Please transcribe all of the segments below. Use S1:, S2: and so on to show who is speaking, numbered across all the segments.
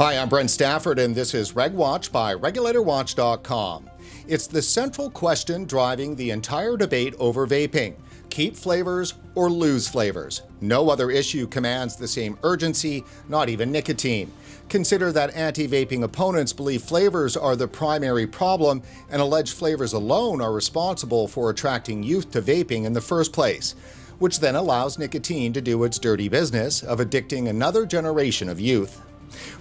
S1: Hi, I'm Brent Stafford, and this is RegWatch by RegulatorWatch.com. It's the central question driving the entire debate over vaping. Keep flavors or lose flavors. No other issue commands the same urgency, not even nicotine. Consider that anti-vaping opponents believe flavors are the primary problem and allege flavors alone are responsible for attracting youth to vaping in the first place, which then allows nicotine to do its dirty business of addicting another generation of youth.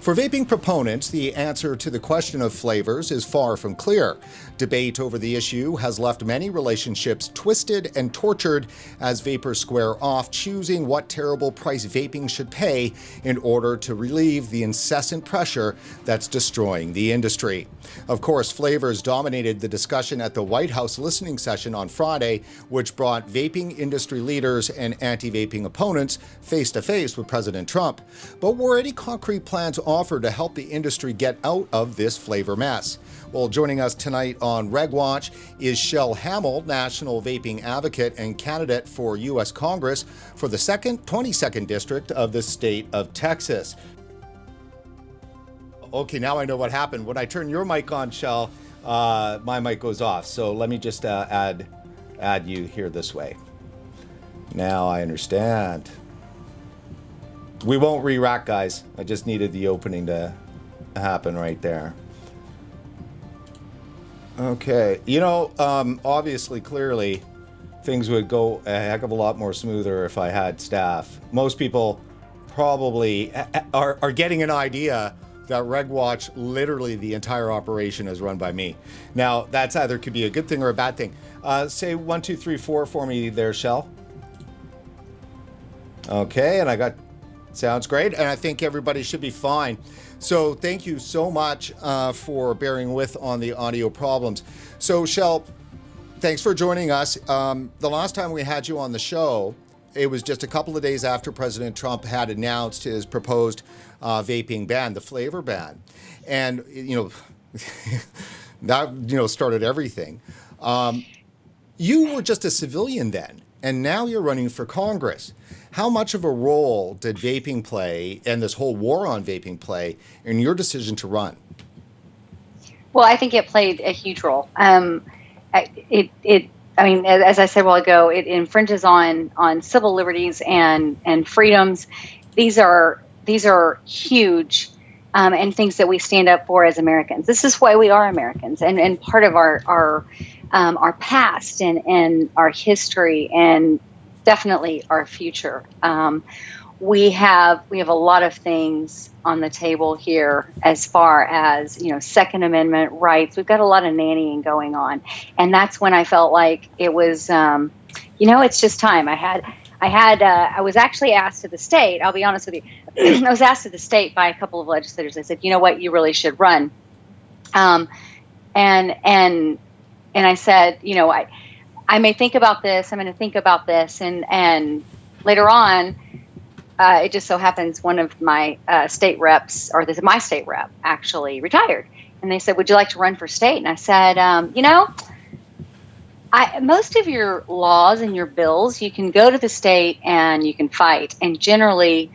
S1: For vaping proponents, the answer to the question of flavors is far from clear. Debate over the issue has left many relationships twisted and tortured as vapers square off choosing what terrible price vaping should pay in order to relieve the incessant pressure that's destroying the industry. Of course, flavors dominated the discussion at the White House listening session on Friday, which brought vaping industry leaders and anti-vaping opponents face to face with President Trump. But were any concrete plans offered to help the industry get out of this flavor mess? Well, joining us tonight on RegWatch is Schell Hammel, national vaping advocate and candidate for U.S. Congress for the 22nd District of the state of Texas. Okay, now I know what happened. When I turn your mic on, Schell, my mic goes off. So let me just add you here this way. Now I understand. We won't re-rack, guys. I just needed the opening to happen right there. Okay. You know, obviously, clearly, things would go a heck of a lot more smoother if I had staff. Most people probably are getting an idea that RegWatch, literally the entire operation, is run by me. Now, that's either could be a good thing or a bad thing. Say 1, 2, 3, 4 for me there, Schell. Okay, and I got... Sounds great, and I think everybody should be fine. So thank you so much for bearing with on the audio problems. So Schell, thanks for joining us. The last time we had you on the show, it was just a couple of days after President Trump had announced his proposed vaping ban, the flavor ban. And, that, started everything. You were just a civilian then, and now you're running for Congress. How much of a role did vaping play and this whole war on vaping play in your decision to run?
S2: Well, I think it played a huge role. As I said a while ago, it infringes on civil liberties and freedoms. These are huge and things that we stand up for as Americans. This is why we are Americans, and part of our past and our history and definitely our future. We have a lot of things on the table here as far as, Second Amendment rights. We've got a lot of nannying going on. And that's when I felt like it was, it's just time. I was actually asked to the state, I'll be honest with you, I was asked to the state by a couple of legislators. They said, you know what, you really should run. And I said, I may think about this. I'm going to think about this, and later on, it just so happens one of my state reps, or my state rep, actually retired, and they said, "Would you like to run for state?" And I said, most of your laws and your bills, you can go to the state and you can fight, and generally,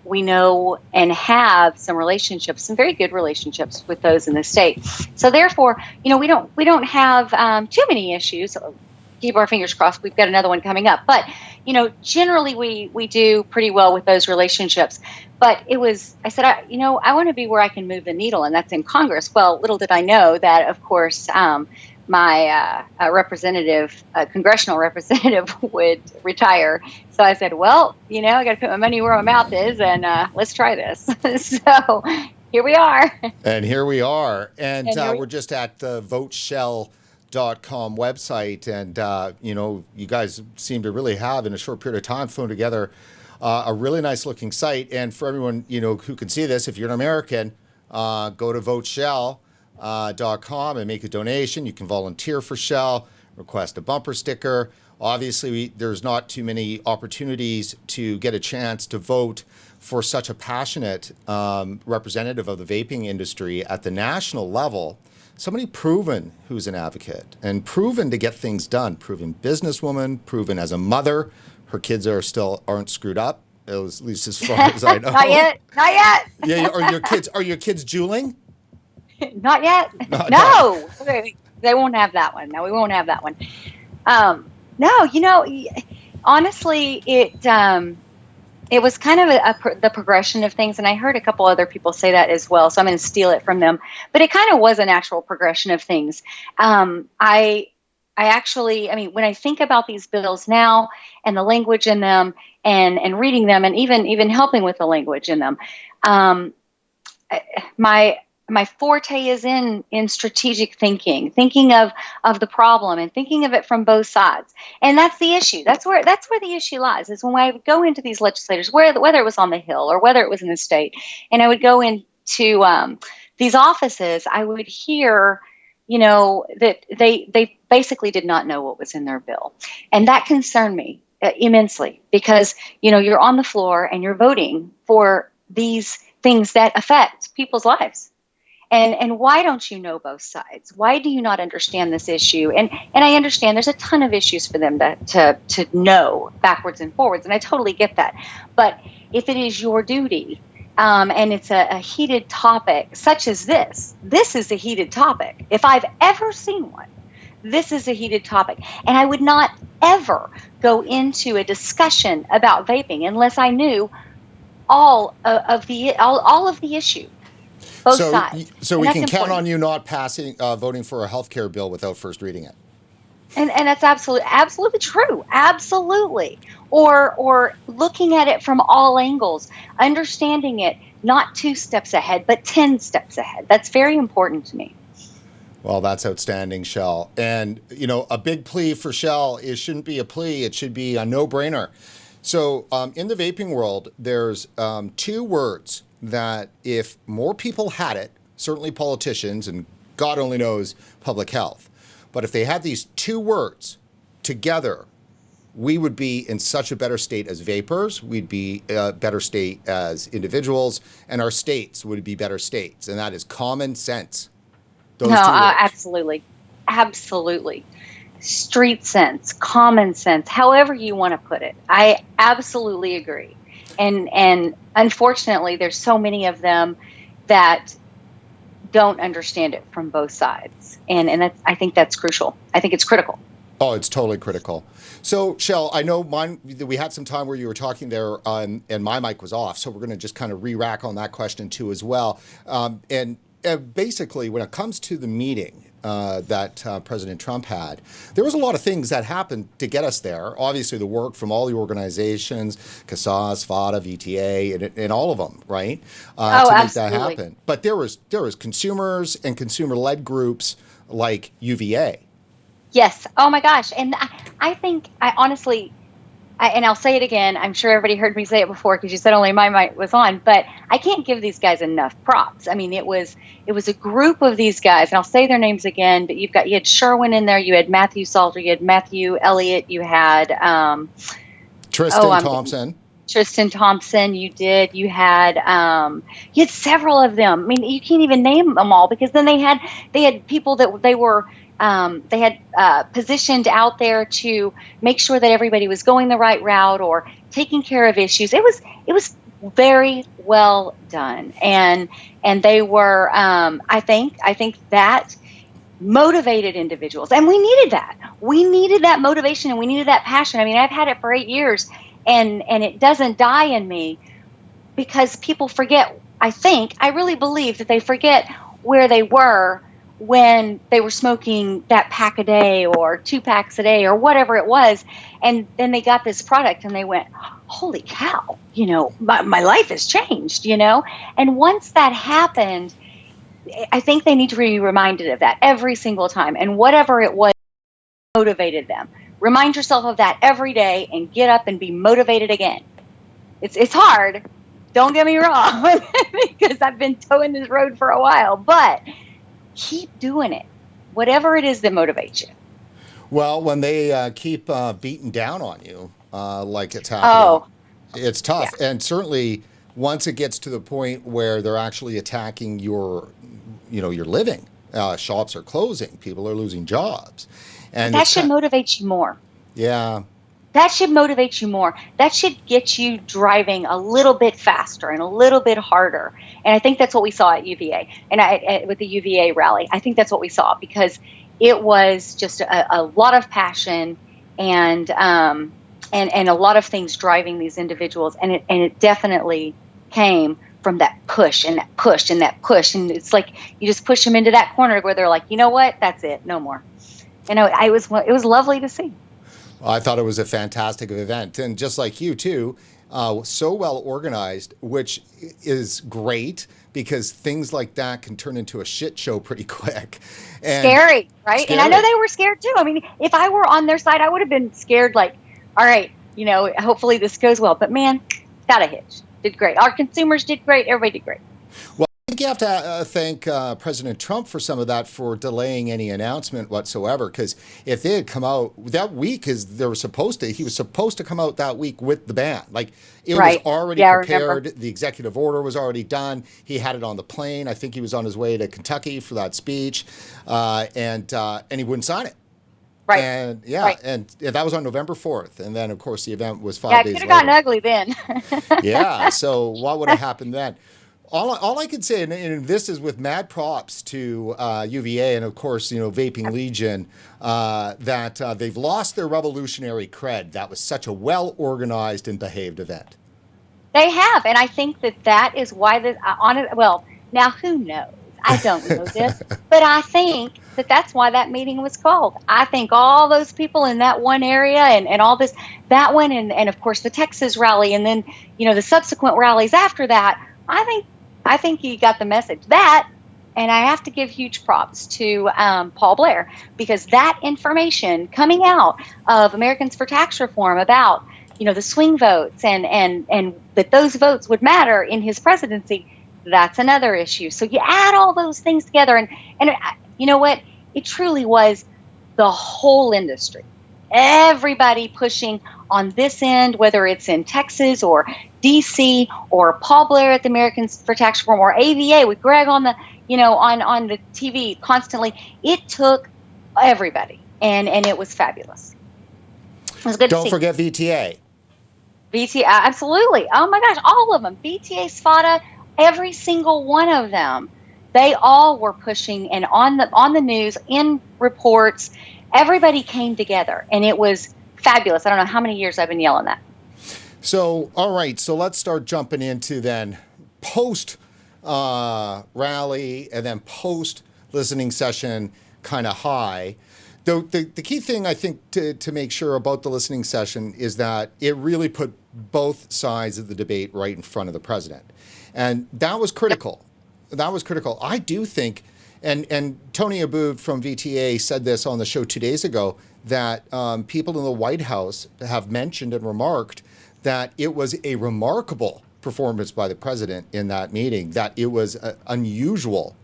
S2: we know and have some relationships, some very good relationships with those in the state. So therefore, we don't have too many issues. Keep our fingers crossed. We've got another one coming up. But, generally we do pretty well with those relationships. But I said, I want to be where I can move the needle, and that's in Congress. Well, little did I know that, of course, my congressional representative would retire. So I said, well, I got to put my money where my mouth is, and let's try this. So here we are.
S1: And here we are. And we're just at the VoteSchell.com website. And, you guys seem to really have, in a short period of time, thrown together a really nice looking site. And for everyone, who can see this, if you're an American, go to VoteSchell.com and make a donation. You can volunteer for Schell, request a bumper sticker. Obviously, there's not too many opportunities to get a chance to vote for such a passionate representative of the vaping industry at the national level. Somebody proven who's an advocate and proven to get things done, proven businesswoman, proven as a mother. Her kids aren't screwed up at least as far as I know.
S2: Not yet. Not yet.
S1: Yeah. Are your kids juuling?
S2: Not yet.
S1: Not yet.
S2: No, they won't have that one. No, we won't have that one. No, honestly, it was kind of the progression of things, and I heard a couple other people say that as well, so I'm going to steal it from them. But it kind of was an actual progression of things. I actually, I mean, when I think about these bills now and the language in them, and reading them, and even helping with the language in them, my forte is in strategic thinking of the problem and thinking of it from both sides. And that's the issue. That's where the issue lies, is when I would go into these legislators, whether it was on the Hill or whether it was in the state, and I would go into these offices, I would hear, that they basically did not know what was in their bill. And that concerned me immensely, because, you're on the floor and you're voting for these things that affect people's lives. And why don't you know both sides? Why do you not understand this issue? And I understand there's a ton of issues for them to know backwards and forwards, and I totally get that. But if it is your duty, and it's a heated topic such as this is a heated topic. If I've ever seen one, this is a heated topic. And I would not ever go into a discussion about vaping unless I knew all of the issue. Both sides.
S1: So we can count on you not voting for a healthcare bill without first reading it.
S2: And that's absolutely true. Absolutely. Or looking at it from all angles, understanding it not 2 steps ahead, but 10 steps ahead. That's very important to me.
S1: Well, that's outstanding, Schell. And, a big plea for Schell, it shouldn't be a plea. It should be a no-brainer. So in the vaping world, there's 2 words that if more people had it, certainly politicians, and God only knows public health, but if they had these 2 words together, we would be in such a better state as vapers, we'd be a better state as individuals, and our states would be better states, and that is common sense. Those 2 words.
S2: Absolutely. Absolutely. Street sense, common sense, however you want to put it. I absolutely agree. And unfortunately, there's so many of them that don't understand it from both sides. And I think that's crucial. I think it's critical.
S1: Oh, it's totally critical. So, Schell, I know we had some time where you were talking there and my mic was off, so we're going to just kind of re-rack on that question too as well. Basically, when it comes to the meeting that President Trump had, there was a lot of things that happened to get us there. Obviously, the work from all the organizations, CASAS, FADA, VTA, and all of them, right? To make that happen. But there was consumers and consumer-led groups like UVA.
S2: Yes. Oh, my gosh. And I think, honestly, and I'll say it again, I'm sure everybody heard me say it before because you said only my mic was on, but I can't give these guys enough props. I mean, it was a group of these guys, and I'll say their names again, but you had Sherwin in there, you had Matthew Salter, you had Matthew Elliott, you had
S1: Tristan Thompson.
S2: Tristan Thompson, you had several of them. I mean, you can't even name them all, because then they had people that they were positioned out there to make sure that everybody was going the right route or taking care of issues. It was very well done, and they were. I think that motivated individuals, and we needed that. We needed that motivation, and we needed that passion. I mean, I've had it for 8 years, and it doesn't die in me, because people forget. I really believe that they forget where they were when they were smoking that pack a day or 2 packs a day or whatever it was. And then they got this product and they went, holy cow, my life has changed, And once that happened, I think they need to be reminded of that every single time. And whatever it was motivated them. Remind yourself of that every day and get up and be motivated again. It's hard. Don't get me wrong, because I've been towing this road for a while, but keep doing it, whatever it is that motivates you.
S1: Well, when they keep beating down on you, like it's happening, it's tough. Yeah. And certainly once it gets to the point where they're actually attacking your living, shops are closing, people are losing jobs. And
S2: that should motivate you more.
S1: Yeah.
S2: That should motivate you more. That should get you driving a little bit faster and a little bit harder. And I think that's what we saw at UVA and with the UVA rally. I think that's what we saw because it was just a lot of passion and a lot of things driving these individuals. And it definitely came from that push and that push and that push. And it's like you just push them into that corner where they're like, you know what? That's it. No more. You know, it was lovely to see.
S1: I thought it was a fantastic event. And just like you, too, so well organized, which is great because things like that can turn into a shit show pretty quick. And
S2: scary, right?
S1: Scary.
S2: And I know they were scared, too. I mean, if I were on their side, I would have been scared like, all right, you know, hopefully this goes well. But, man, got a hitch. Did great. Our consumers did great. Everybody did great.
S1: Well, I think you have to thank President Trump for some of that, for delaying any announcement whatsoever. Because if they had come out that week, as they were supposed to, he was supposed to come out that week with the ban. Like it was already prepared. The executive order was already done. He had it on the plane. I think he was on his way to Kentucky for that speech, and he wouldn't sign it.
S2: Right.
S1: And and that was on November 4th. And then, of course, the event was 5 days later.
S2: Yeah, it could have gotten ugly then.
S1: Yeah. So what would have happened then? All I can say, and this is with mad props to UVA and, of course, you know, Vaping Legion, that they've lost their revolutionary cred. That was such a well-organized and behaved event.
S2: They have. And I think that is why well, now who knows? I don't know this, but I think that's why that meeting was called. I think all those people in that one area and all this, that one, and of course the Texas rally, and then, you know, the subsequent rallies after that, I think you got the message. That, and I have to give huge props to Paul Blair, because that information coming out of Americans for Tax Reform about, you know, the swing votes and that those votes would matter in his presidency, that's another issue. So you add all those things together, and you know what? It truly was the whole industry. Everybody pushing on this end, whether it's in Texas or DC or Paul Blair at the Americans for Tax Reform or AVA with Greg on the, you know, on the TV constantly. It took everybody, and it was fabulous. It was good.
S1: Don't forget VTA.
S2: VTA, absolutely. Oh my gosh, all of them. VTA, SFATA, every single one of them. They all were pushing, and on the news, in reports, everybody came together, and it was fabulous. I don't know how many years I've been yelling that.
S1: So, all right. So let's start jumping into then post rally and then post listening session kind of high. The key thing I think to make sure about the listening session is that it really put both sides of the debate right in front of the president. And that was critical. That was critical. I do think, and Tony Abood from VTA said this on the show 2 days ago, that people in the White House have mentioned and remarked that it was a remarkable performance by the president in that meeting, that it was unusual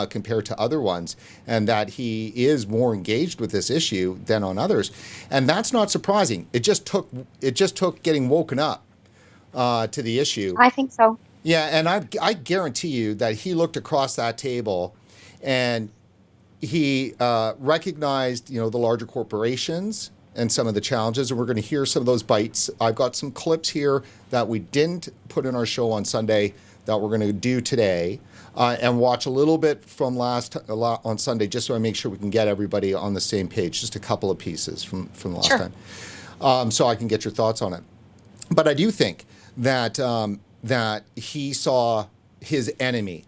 S1: compared to other ones, and that he is more engaged with this issue than on others. And that's not surprising. It just took getting woken up to the issue.
S2: I think so.
S1: Yeah, and I guarantee you that he looked across that table and he recognized, you know, the larger corporations and some of the challenges, and we're going to hear some of those bites. I've got some clips here that we didn't put in our show on Sunday that we're going to do today, and watch a little bit from on Sunday, just so I make sure we can get everybody on the same page. Just a couple of pieces from the last time, so I can get your thoughts on it. But I do think that that he saw his enemy,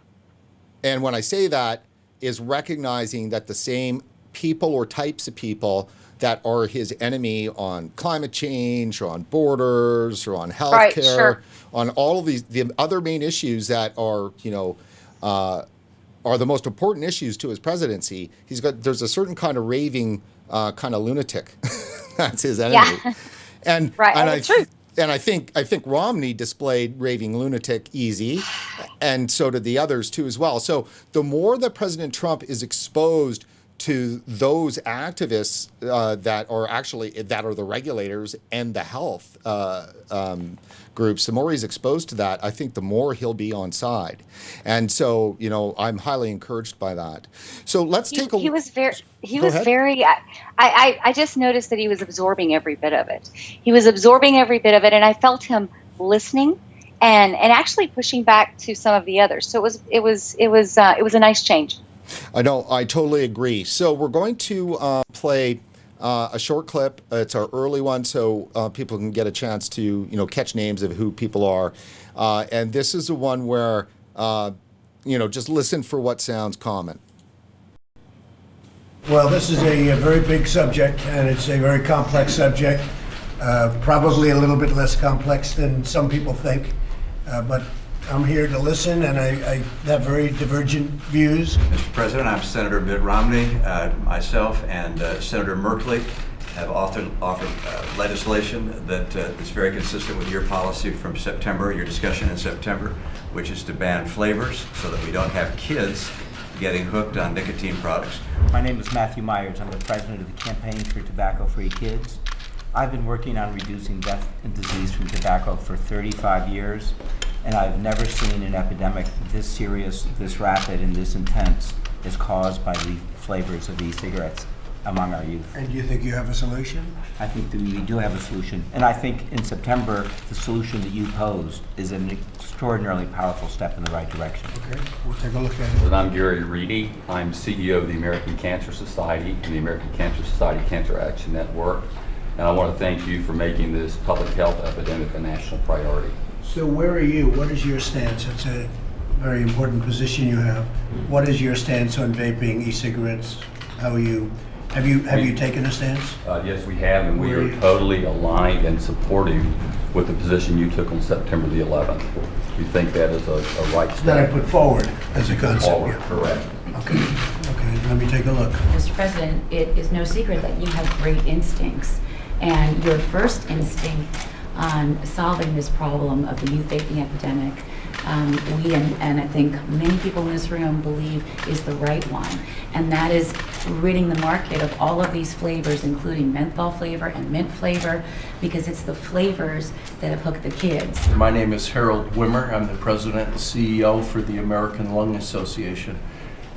S1: and when I say that, is recognizing that the same people or types of people that are his enemy on climate change, or on borders, or on healthcare, on all of the other main issues that are, you know, are the most important issues to his presidency. There's a certain kind of raving kind of lunatic that's his enemy. Yeah. And I think Romney displayed raving lunatic easy, and so did the others too as well. So the more that President Trump is exposed to those activists that are the regulators and the health groups, the more he's exposed to that, I think the more he'll be on side. And so, I'm highly encouraged by that. So let's take a look.
S2: He was very, I just noticed that he was absorbing every bit of it. He was absorbing every bit of it, and I felt him listening and actually pushing back to some of the others. So it was a nice change.
S1: I know, I totally agree. So we're going to play a short clip. It's our early one, so people can get a chance to, catch names of who people are. And this is the one where, just listen for what sounds common.
S3: Well, this is a very big subject, and it's a very complex subject. Probably a little bit less complex than some people think, but I'm here to listen, and I have very divergent views.
S4: Mr. President, I'm Senator Mitt Romney. Myself and Senator Merkley have offered legislation that is very consistent with your policy from September, your discussion in September, which is to ban flavors so that we don't have kids getting hooked on nicotine products.
S5: My name is Matthew Myers. I'm the president of the Campaign for Tobacco-Free Kids. I've been working on reducing death and disease from tobacco for 35 years, and I've never seen an epidemic this serious, this rapid, and this intense as caused by the flavors of e-cigarettes among our youth.
S3: And do you think you have a solution?
S5: I think that we do have a solution, and I think in September, the solution that you posed is an extraordinarily powerful step in the right direction.
S3: Okay, we'll take a look at it.
S6: And I'm Gary Reedy. I'm CEO of the American Cancer Society and the American Cancer Society Cancer Action Network. And I want to thank you for making this public health epidemic a national priority.
S3: So where are you? What is your stance? It's a very important position you have. What is your stance on vaping, e-cigarettes? Have you taken a stance?
S6: Yes, we have, and we are totally aligned and supportive with the position you took on September the 11th. We think that is a right step.
S3: That I put forward as a concept.
S6: Forward, correct.
S3: Okay, let me take a look.
S7: Mr. President, it is no secret that you have great instincts, and your first instinct on solving this problem of the youth vaping epidemic, we and I think many people in this room believe is the right one, and that is ridding the market of all of these flavors, including menthol flavor and mint flavor, because it's the flavors that have hooked the kids.
S8: My name is Harold Wimmer. I'm the president and CEO for the American Lung Association.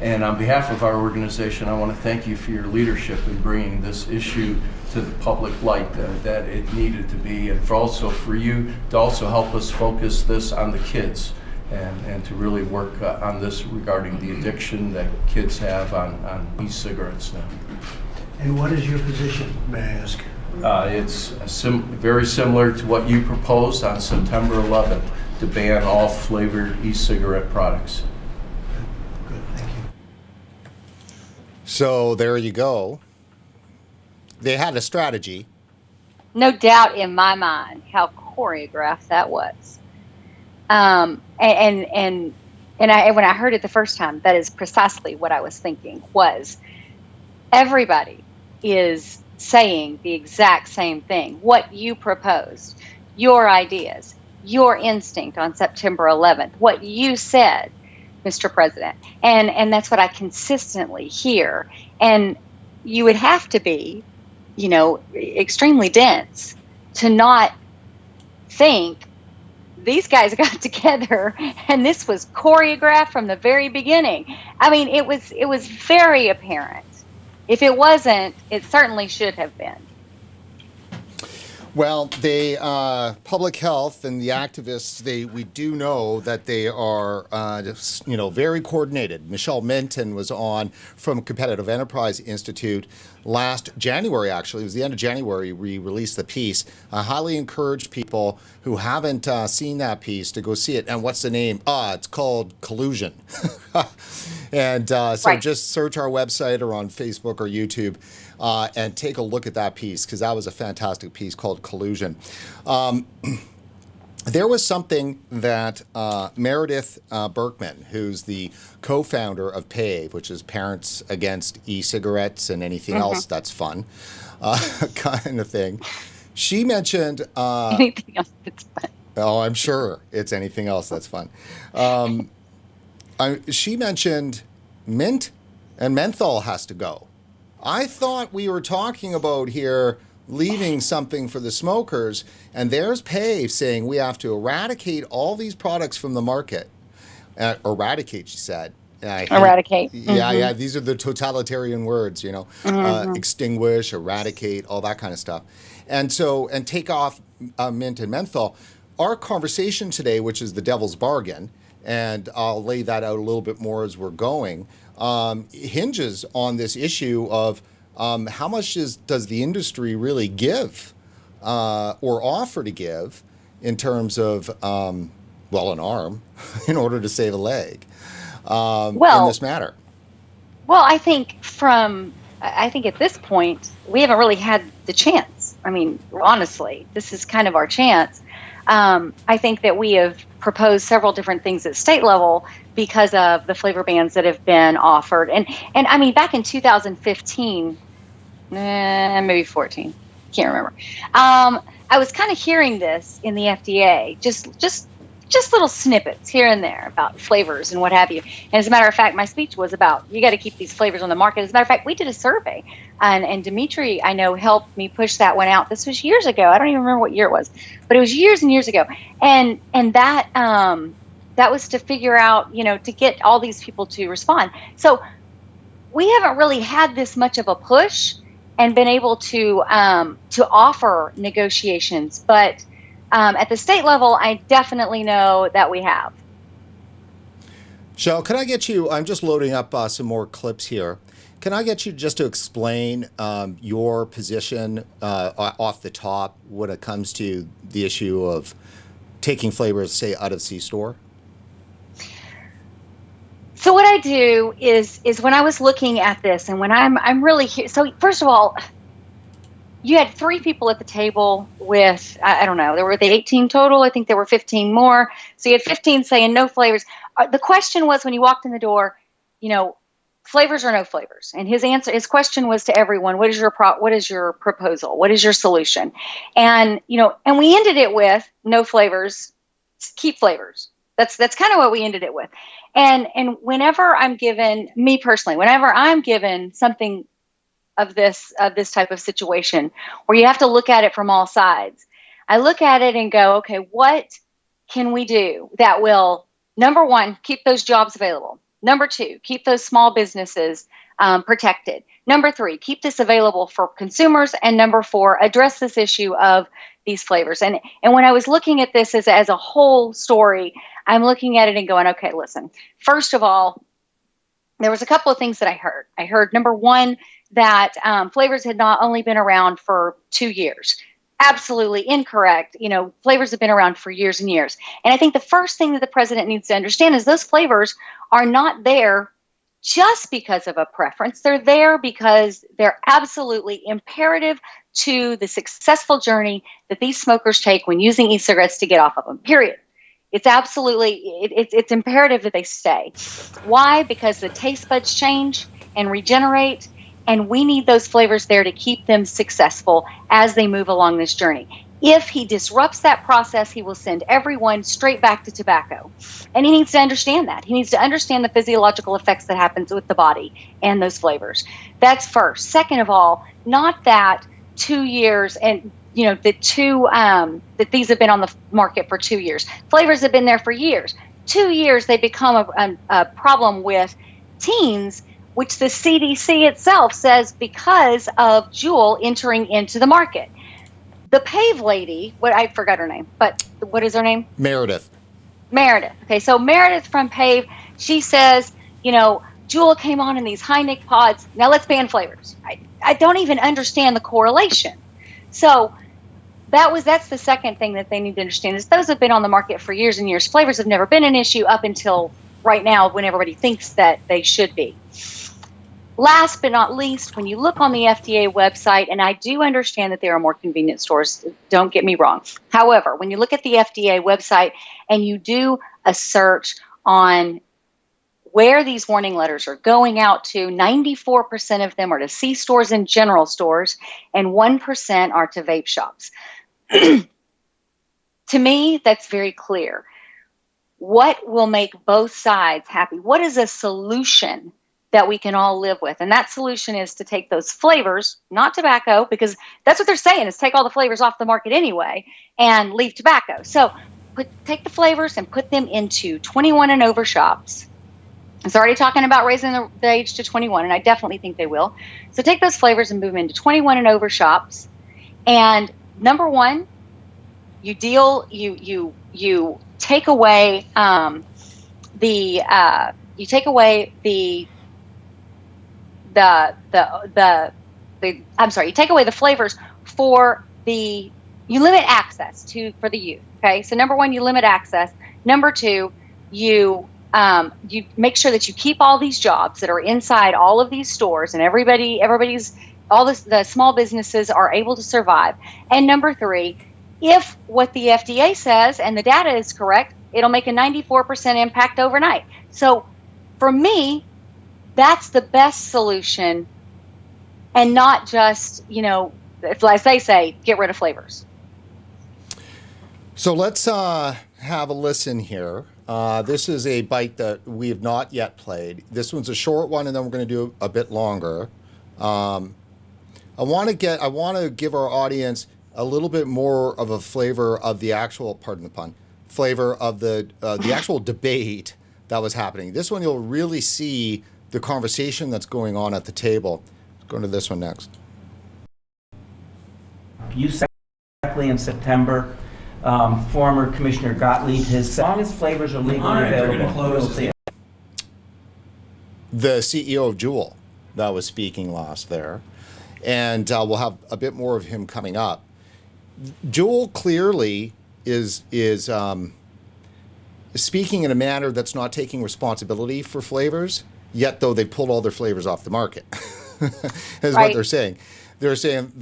S8: And on behalf of our organization, I want to thank you for your leadership in bringing this issue to the public light that it needed to be, and for you to also help us focus this on the kids and to really work on this regarding the addiction that kids have on e-cigarettes now.
S3: And what is your position, may I ask?
S8: It's very similar to what you proposed on September 11th, to ban all flavored e-cigarette products.
S3: Good, thank you.
S1: So there you go. They had a strategy.
S2: No doubt in my mind how choreographed that was. And when I heard it the first time, that is precisely what I was thinking. Was everybody is saying the exact same thing. What you proposed, your ideas, your instinct on September 11th, what you said, Mr. President, and that's what I consistently hear. And you would have to be, extremely dense to not think these guys got together and this was choreographed from the very beginning. I mean, it was very apparent. If it wasn't, it certainly should have been.
S1: Well, public health and the activists, we do know that they are, very coordinated. Michelle Minton was on from Competitive Enterprise Institute last January, actually. It was the end of January we released the piece. I highly encourage people who haven't seen that piece to go see it. And what's the name? It's called Collusion. And so
S2: right. Just
S1: search our website or on Facebook or YouTube and take a look at that piece, because that was a fantastic piece called Collusion. There was something that Meredith Berkman, who's the co-founder of PAVE, which is Parents Against E-Cigarettes and Anything Else That's Fun, kind of thing. She mentioned...
S2: anything else that's fun.
S1: Oh, I'm sure it's anything else that's fun. She mentioned mint and menthol has to go. I thought we were talking about here leaving something for the smokers, and there's PAVE saying we have to eradicate all these products from the market. Eradicate, she said.
S2: Eradicate.
S1: Yeah, these are the totalitarian words, extinguish, eradicate, all that kind of stuff. And take off mint and menthol. Our conversation today, which is the devil's bargain, and I'll lay that out a little bit more as we're going, hinges on this issue of how much does the industry really give or offer to give in terms of, an arm in order to save a leg in this matter?
S2: Well, I think at this point, we haven't really had the chance. I mean, honestly, this is kind of our chance. I think that we have proposed several different things at state level because of the flavor bans that have been offered. And I mean, back in 2015, maybe 14, can't remember. I was kind of hearing this in the FDA, just little snippets here and there about flavors and what have you. And as a matter of fact, my speech was about, you got to keep these flavors on the market. As a matter of fact, we did a survey, and Dimitri, I know, helped me push that one out. This was years ago. I don't even remember what year it was, but it was years and years ago. And that was to figure out, to get all these people to respond. So we haven't really had this much of a push and been able to offer negotiations, but at the state level, I definitely know that we have.
S1: Schell, can I get you, I'm just loading up some more clips here. Can I get you just to explain your position off the top when it comes to the issue of taking flavors, say, out of C-store?
S2: So what I do is when I was looking at this, and when I'm really here, so first of all, you had 3 people at the table with, I don't know, there were the 18 total. I think there were 15 more. So you had 15 saying no flavors. The question was, when you walked in the door, flavors or no flavors? And his question was to everyone, what is your proposal? What is your solution? And, and we ended it with no flavors, keep flavors. That's kind of what we ended it with. And whenever I'm given, me personally, whenever I'm given something of this type of situation where you have to look at it from all sides, I look at it and go, okay, what can we do that will, number one, keep those jobs available? Number 2, keep those small businesses protected. Number 3, keep this available for consumers. And number 4, address this issue of these flavors. And when I was looking at this as a whole story, I'm looking at it and going, okay, listen, first of all, there was a couple of things that I heard. I heard, number 1, that flavors had not only been around for 2 years. Absolutely incorrect. Flavors have been around for years and years. And I think the first thing that the president needs to understand is those flavors are not there just because of a preference. They're there because they're absolutely imperative to the successful journey that these smokers take when using e-cigarettes to get off of them, period. It's absolutely, it's imperative that they stay. Why? Because the taste buds change and regenerate, and we need those flavors there to keep them successful as they move along this journey. If he disrupts that process, he will send everyone straight back to tobacco. And he needs to understand that. He needs to understand the physiological effects that happens with the body and those flavors. That's first. Second of all, not that 2 years and that these have been on the market for 2 years. Flavors have been there for years. 2 years, they become a problem with teens, which the CDC itself says because of Juul entering into the market. The PAVE lady, I forgot her name, but what is her name?
S1: Meredith.
S2: Okay, so Meredith from PAVE, she says, Juul came on in these high nic pods. Now let's ban flavors. I don't even understand the correlation. So that's the second thing that they need to understand is those have been on the market for years and years. Flavors have never been an issue up until right now when everybody thinks that they should be. Last but not least, when you look on the FDA website, and I do understand that there are more convenience stores, don't get me wrong. However, when you look at the FDA website and you do a search on where these warning letters are going out to, 94% of them are to C-stores and general stores, and 1% are to vape shops. To me, that's very clear. What will make both sides happy? What is a solution that we can all live with. And that solution is to take those flavors, not tobacco, because that's what they're saying, is take all the flavors off the market anyway and leave tobacco. So take the flavors and put them into 21 and over shops. It's already talking about raising the age to 21, and I definitely think they will. So take those flavors and move them into 21 and over shops. And number one, you take away you take away the flavors you limit access for the youth. Okay, so number one, you limit access. Number two, you make sure that you keep all these jobs that are inside all of these stores, and the small businesses are able to survive. And number three, if what the FDA says and the data is correct, it'll make a 94% impact overnight. So for me, that's the best solution, and not just, as they say, get rid of flavors.
S1: So let's have a listen here. This is a bite that we have not yet played. This one's a short one, and then we're going to do a bit longer. I want to give our audience a little bit more of a flavor of the actual, pardon the pun, flavor of the actual debate that was happening. This one, you'll really see the conversation that's going on at the table. Let's go to this one next.
S5: You said correctly in September, former Commissioner Gottlieb has said, as long as flavors are legally available,
S1: the CEO of Juul that was speaking last there, and we'll have a bit more of him coming up. Juul clearly is speaking in a manner that's not taking responsibility for flavors, yet though they pulled all their flavors off the market, is
S2: right.
S1: What they're saying. They're saying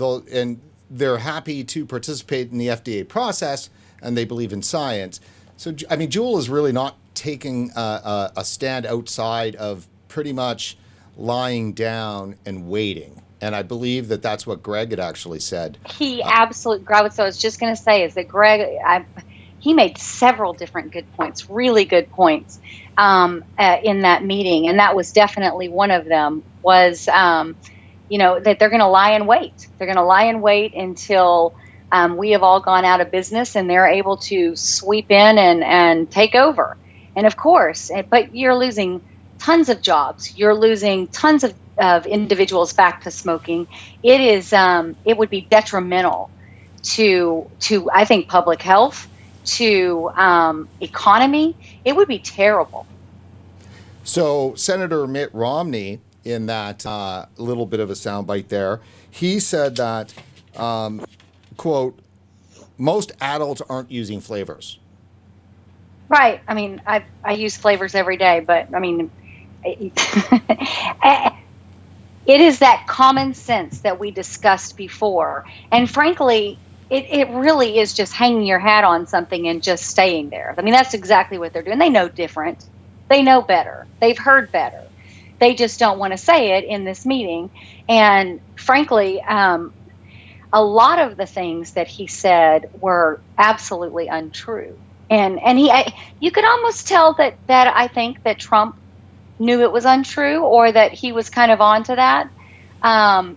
S1: they're happy to participate in the FDA process, and they believe in science. So, I mean, Juul is really not taking a stand outside of pretty much lying down and waiting. And I believe that that's what Greg had actually said.
S2: He absolutely, what I was just going to say is that Greg, he made several different good points, really good points in that meeting. And that was definitely one of them was, that they're going to lie in wait. They're going to lie in wait until we have all gone out of business and they're able to sweep in and take over. And of course, but you're losing tons of jobs. You're losing tons of individuals back to smoking. It would be detrimental to I think public health, to economy. It would be terrible.
S1: So Senator Mitt Romney, in that little bit of a soundbite there, he said that, quote, most adults aren't using flavors.
S2: Right. I mean, I use flavors every day, but I mean, it is that common sense that we discussed before. And frankly, it really is just hanging your hat on something and just staying there. I mean, that's exactly what they're doing. They know different. They know better. They've heard better. They just don't want to say it in this meeting. And frankly, a lot of the things that he said were absolutely untrue. And you could almost tell that I think that Trump knew it was untrue, or that he was kind of onto that.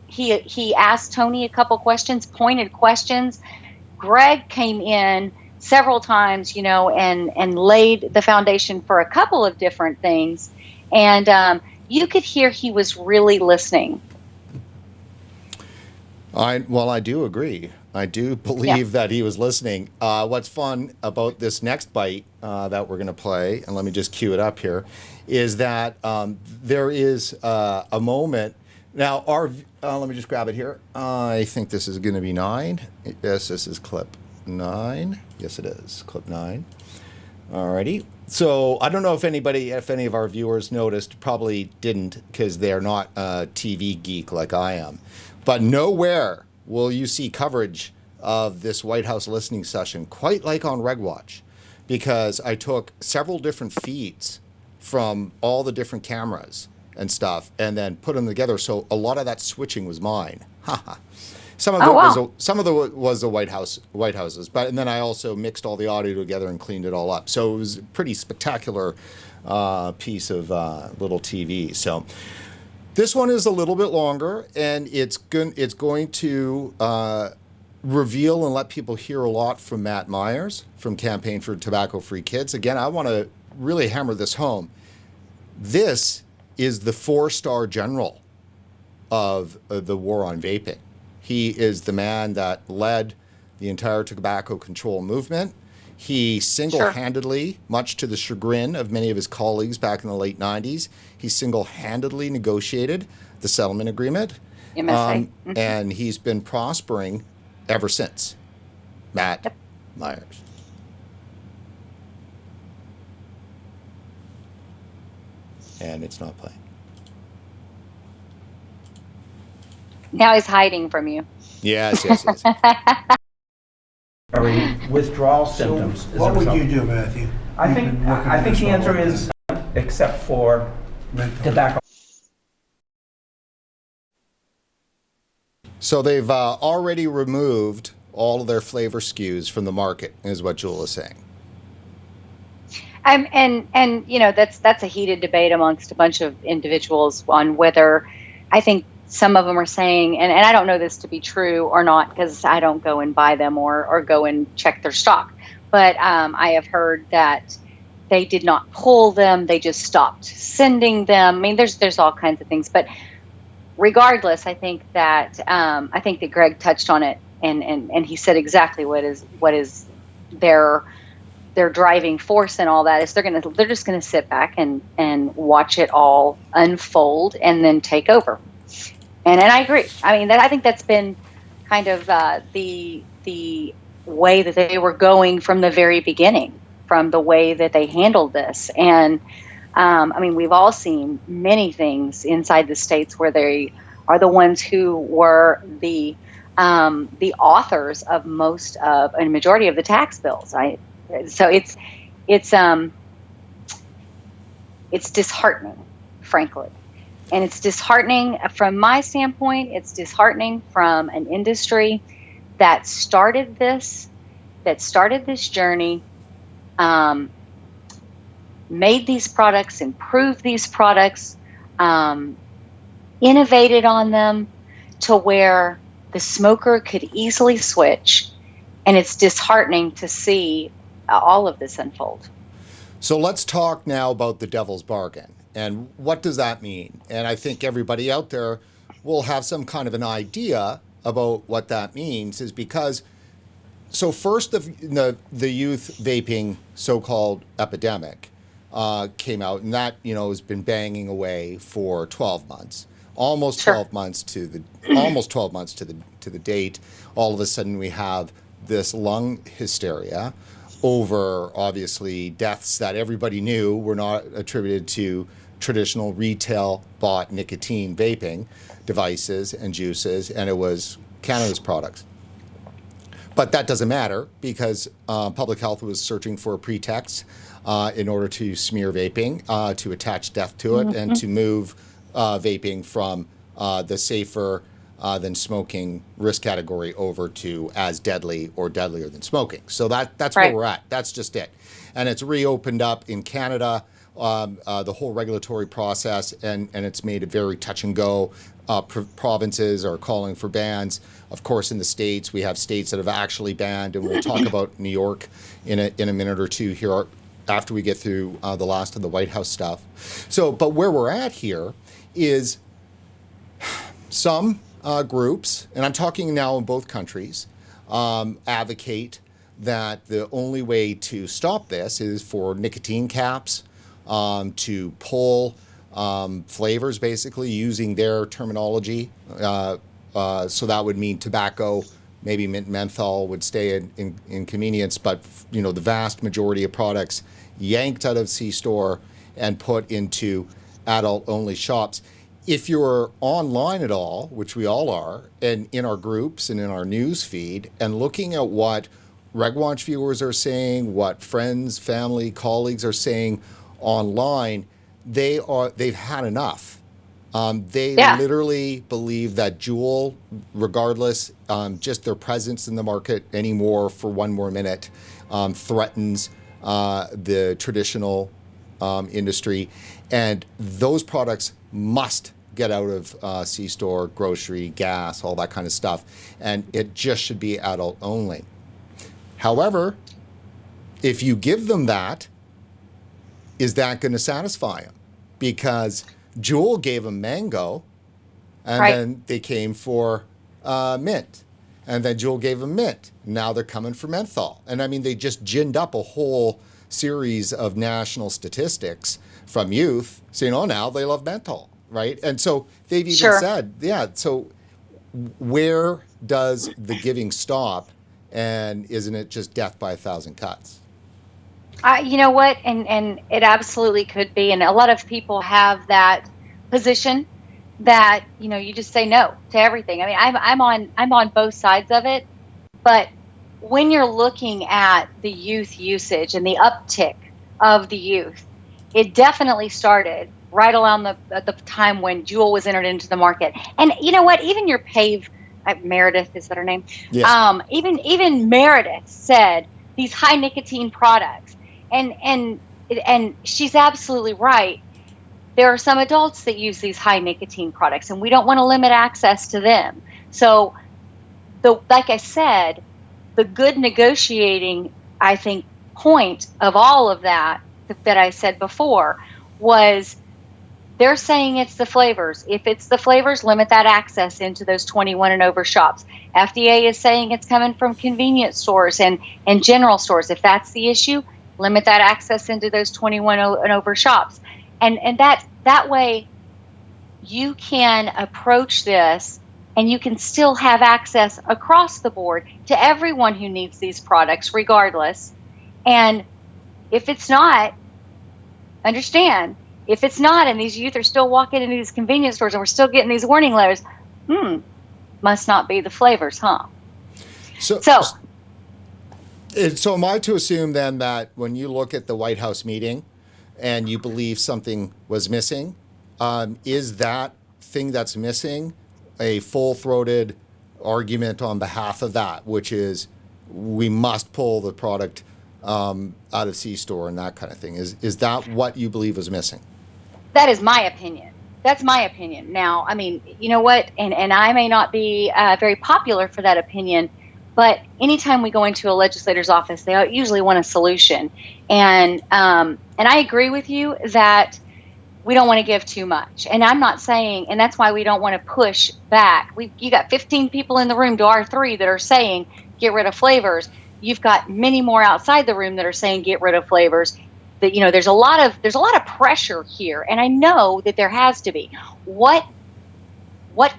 S2: He asked Tony a couple questions, pointed questions. Greg came in several times, and laid the foundation for a couple of different things. And you could hear he was really listening.
S1: I do agree. I do believe that he was listening. What's fun about this next bite that we're going to play, and let me just cue it up here, is that there is a moment. Now, let me just grab it here. I think this is going to be 9. Yes, this is clip 9. Yes, it is. Clip 9. Alrighty. So I don't know if any of our viewers noticed, probably didn't, because they're not a TV geek like I am. But nowhere will you see coverage of this White House listening session quite like on RegWatch, because I took several different feeds from all the different cameras and stuff and then put them together. So a lot of that switching was mine. Some of
S2: Oh,
S1: it
S2: wow.
S1: was the White Houses, and then I also mixed all the audio together and cleaned it all up. So it was a pretty spectacular piece of little TV. So this one is a little bit longer, and it's going to reveal and let people hear a lot from Matt Myers from Campaign for Tobacco-Free Kids. Again, I want to really hammer this home. This is the 4-star general of the war on vaping. He is the man that led the entire tobacco control movement. He single-handedly, much to the chagrin of many of his colleagues back in the late 90s, he single-handedly negotiated the settlement agreement.
S2: MSA.
S1: And he's been prospering ever since. Matt Myers. And it's not playing.
S2: Now he's hiding from you.
S1: Yes.
S5: Are withdrawal symptoms? as a
S3: What would
S5: result?
S3: you do, Matthew?
S5: I
S3: You've
S5: think
S3: been working
S5: I
S3: on
S5: think
S3: this
S5: the
S3: for a
S5: answer
S3: long
S5: is
S3: time.
S5: except for
S3: Mental.
S5: tobacco.
S1: So they've already removed all of their flavor SKUs from the market, is what Jewel is saying.
S2: And you know, that's a heated debate amongst a bunch of individuals on whether, I think some of them are saying, and I don't know this to be true or not because I don't go and buy them or go and check their stock, but I have heard that they did not pull them, they just stopped sending them. I mean, there's all kinds of things, but regardless, I think that Greg touched on it, and he said exactly what is their driving force and all that is they're just gonna sit back and watch it all unfold and then take over. And I agree. I mean, I think that's been kind of the way that they were going from the very beginning, from the way that they handled this. And I mean, we've all seen many things inside the states where they are the ones who were the authors of most of a majority of the tax bills. So it's disheartening, frankly. And it's disheartening from my standpoint. It's disheartening from an industry that started this journey, made these products, improved these products, innovated on them to where the smoker could easily switch. And it's disheartening to see all of this unfold.
S1: So let's talk now about the devil's bargain. And what does that mean? And I think everybody out there will have some kind of an idea about what that means, is because, so first the youth vaping so-called epidemic came out, and that, has been banging away for 12 months. Almost 12 months to the date. All of a sudden we have this lung hysteria over, obviously, deaths that everybody knew were not attributed to traditional retail bought nicotine vaping devices and juices, and it was cannabis products. But that doesn't matter because public health was searching for a pretext in order to smear vaping, to attach death to it, and to move vaping from the safer than smoking risk category over to as deadly or deadlier than smoking. So that's
S2: right.
S1: where we're at. That's just it. And it's reopened up in Canada, the whole regulatory process, and it's made it very touch and go. Provinces are calling for bans. Of course, in the states, we have states that have actually banned, and we'll talk about New York in a minute or two here after we get through the last of the White House stuff. So, but where we're at here is some groups, and I'm talking now in both countries, advocate that the only way to stop this is for nicotine caps, to pull flavors, basically, using their terminology. So that would mean tobacco, maybe mint menthol would stay in convenience, but the vast majority of products yanked out of C-store and put into adult-only shops. If you're online at all, which we all are, and in our groups and in our news feed, and looking at what RegWatch viewers are saying, what friends, family, colleagues are saying online, they've had enough They
S2: Yeah.
S1: literally believe that Juul, regardless, just their presence in the market anymore for one more minute, threatens the traditional industry. And those products must get out of C-store, grocery, gas, all that kind of stuff. And it just should be adult only. However, if you give them that, is that going to satisfy them? Because Juul gave them mango, and
S2: Right.
S1: then they came for mint. And then Juul gave them mint. Now they're coming for menthol. And I mean, they just ginned up a whole series of national statistics from youth saying, oh, now they love menthol, right? And so they've even
S2: Sure.
S1: said, yeah, so where does the giving stop? And isn't it just death by a thousand cuts?
S2: You know what? And it absolutely could be. And a lot of people have that position that, you just say no to everything. I mean, I'm on both sides of it. But when you're looking at the youth usage and the uptick of the youth, it definitely started right around the time when Juul was entered into the market. And you know what? Even your Meredith, is that her name?
S1: Yes.
S2: Even Meredith said these high nicotine products. And she's absolutely right. There are some adults that use these high nicotine products, and we don't want to limit access to them. So, like I said, the good negotiating, I think, point of all of that I said before was they're saying it's the flavors. If it's the flavors, limit that access into those 21 and over shops. FDA is saying it's coming from convenience stores and general stores. If that's the issue, limit that access into those 21 and over shops. And that way you can approach this and you can still have access across the board to everyone who needs these products regardless. And if it's not, understand, if it's not and these youth are still walking into these convenience stores and we're still getting these warning letters, must not be the flavors, huh? So
S1: am I to assume then that when you look at the White House meeting and you believe something was missing, is that thing that's missing a full-throated argument on behalf of that, which is we must pull the product out of C-store and that kind of thing? Is that what you believe is missing?
S2: That is my opinion. That's my opinion. Now, I mean, you know what? And I may not be very popular for that opinion, but anytime we go into a legislator's office, they usually want a solution. And I agree with you that we don't want to give too much. And I'm not saying, and that's why we don't want to push back. You got 15 people in the room to R3 that are saying get rid of flavors. You've got many more outside the room that are saying get rid of flavors. That there's a lot of pressure here, and I know that there has to be. What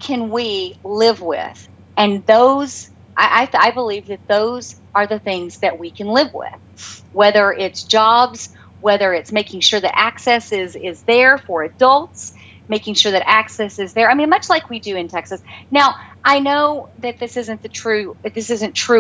S2: can we live with? And those, I believe that those are the things that we can live with. Whether it's jobs, whether it's making sure that access is there for adults, making sure that access is there. I mean, much like we do in Texas. Now, I know that this isn't true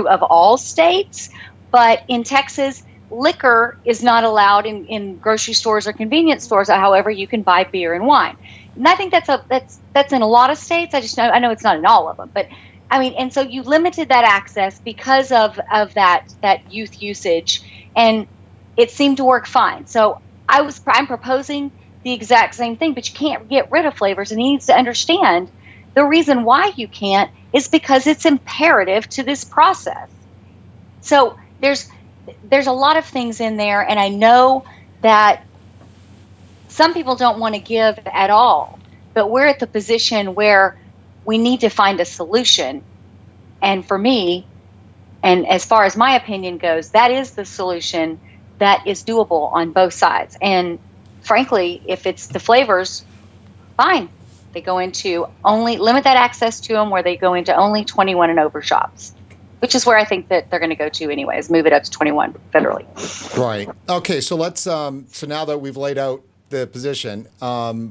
S2: of all states, but in Texas, liquor is not allowed in grocery stores or convenience stores. However, you can buy beer and wine, and I think that's in a lot of states. I know it's not in all of them, but I mean, and so you limited that access because of that youth usage, and it seemed to work fine. So I'm proposing the exact same thing, but you can't get rid of flavors, and he needs to understand the reason why you can't is because it's imperative to this process. So there's a lot of things in there, and I know that some people don't want to give at all, but we're at the position where we need to find a solution. And for me, and as far as my opinion goes, that is the solution that is doable on both sides. And frankly, if it's the flavors, fine. They go into only, limit that access to them where they go into only 21 and over shops, which is where I think that they're going to go to anyways, move it up to 21 federally.
S1: Right. Okay, so let's, so now that we've laid out the position,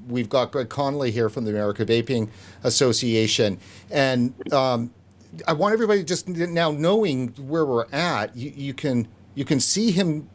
S1: we've got Greg Connolly here from the American Vaping Association. And I want everybody just now knowing where we're at, you can see him